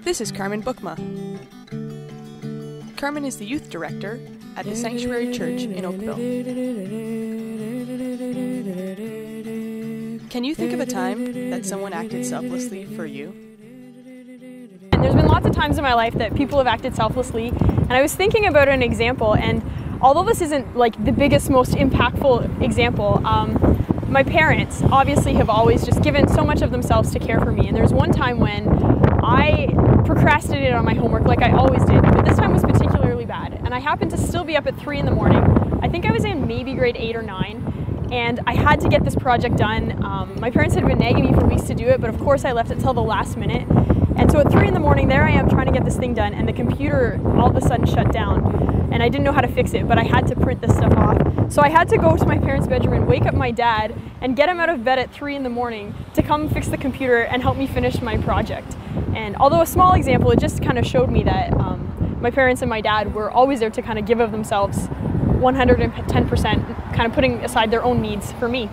This is Karmyn Bokma. Karmyn is the youth director at the Sanctuary Church in Oakville. Can you think of a time that someone acted selflessly for you? And there's been lots of times in my life that people have acted selflessly, and I was thinking about an example, and although this isn't like the biggest, most impactful example, my parents obviously have always just given so much of themselves to care for me. And there's one time when I procrastinated on my homework like I always did, but this time was particularly bad. And I happened to still be up at 3 in the morning. I think I was in maybe grade 8 or 9, and I had to get this project done. My parents had been nagging me for weeks to do it, but of course I left it till the last minute. And so at 3 in the morning, there I am trying to get this thing done, and the computer all of a sudden shut down. And I didn't know how to fix it, but I had to print this stuff off. So I had to go to my parents' bedroom and wake up my dad and get him out of bed at 3 in the morning to come fix the computer and help me finish my project. And although a small example, it just kind of showed me that my parents and my dad were always there to kind of give of themselves 110%, kind of putting aside their own needs for me.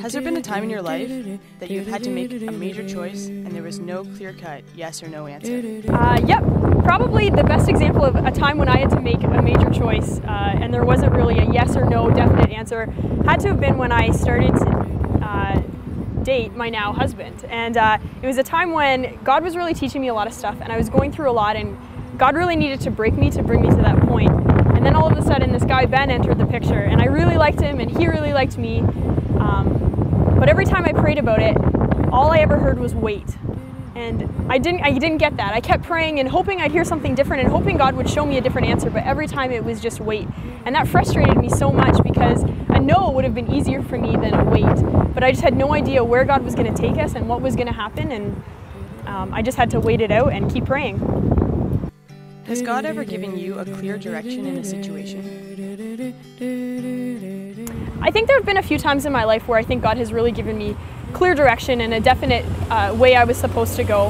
Has there been a time in your life that you've had to make a major choice and there was no clear-cut yes or no answer? Yep. Probably the best example of a time when I had to make a major choice and there wasn't really a yes or no definite answer had to have been when I started to date my now husband. And it was a time when God was really teaching me a lot of stuff, and I was going through a lot, and God really needed to break me to bring me to that point. And then all of a sudden this guy Ben entered the picture, and I really liked him and he really liked me. But every time I prayed about it, all I ever heard was wait. And I didn't get that. I kept praying and hoping I'd hear something different and hoping God would show me a different answer, but every time it was just wait. And that frustrated me so much because a no would have been easier for me than a wait. But I just had no idea where God was going to take us and what was going to happen, and I just had to wait it out and keep praying. Has God ever given you a clear direction in a situation? I think there have been a few times in my life where I think God has really given me clear direction and a definite way I was supposed to go.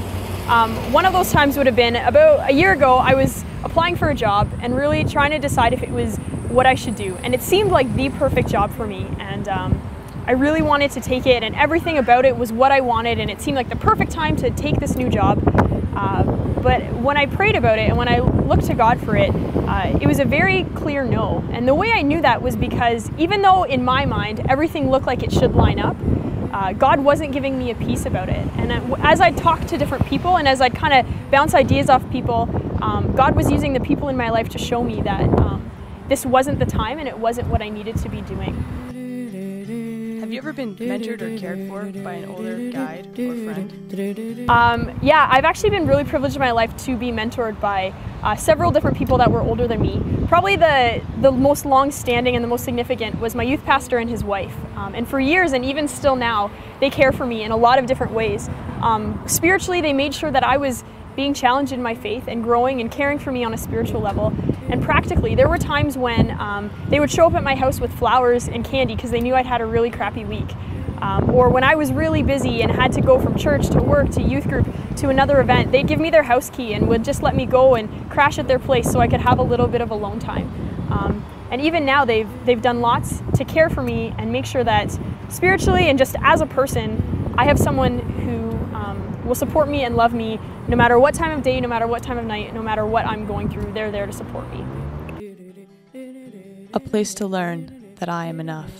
One of those times would have been about a year ago. I was applying for a job and really trying to decide if it was what I should do. And it seemed like the perfect job for me. And I really wanted to take it, and everything about it was what I wanted, and it seemed like the perfect time to take this new job. But when I prayed about it and when I looked to God for it, it was a very clear no. And the way I knew that was because even though in my mind everything looked like it should line up, God wasn't giving me a peace about it. And as I talked to different people and as I kind of bounce ideas off people, God was using the people in my life to show me that this wasn't the time and it wasn't what I needed to be doing. Have you ever been mentored or cared for by an older guide or friend? Yeah, I've actually been really privileged in my life to be mentored by several different people that were older than me. Probably the most long-standing and the most significant was my youth pastor and his wife. And for years, and even still now, they care for me in a lot of different ways. Spiritually, they made sure that I was being challenged in my faith and growing and caring for me on a spiritual level. And practically, there were times when they would show up at my house with flowers and candy because they knew I'd had a really crappy week. Or when I was really busy and had to go from church to work to youth group to another event, they'd give me their house key and would just let me go and crash at their place so I could have a little bit of alone time. And even now, they've done lots to care for me and make sure that spiritually and just as a person, I have someone who will support me and love me no matter what time of day, no matter what time of night, no matter what I'm going through. They're there to support me. A place to learn that I am enough.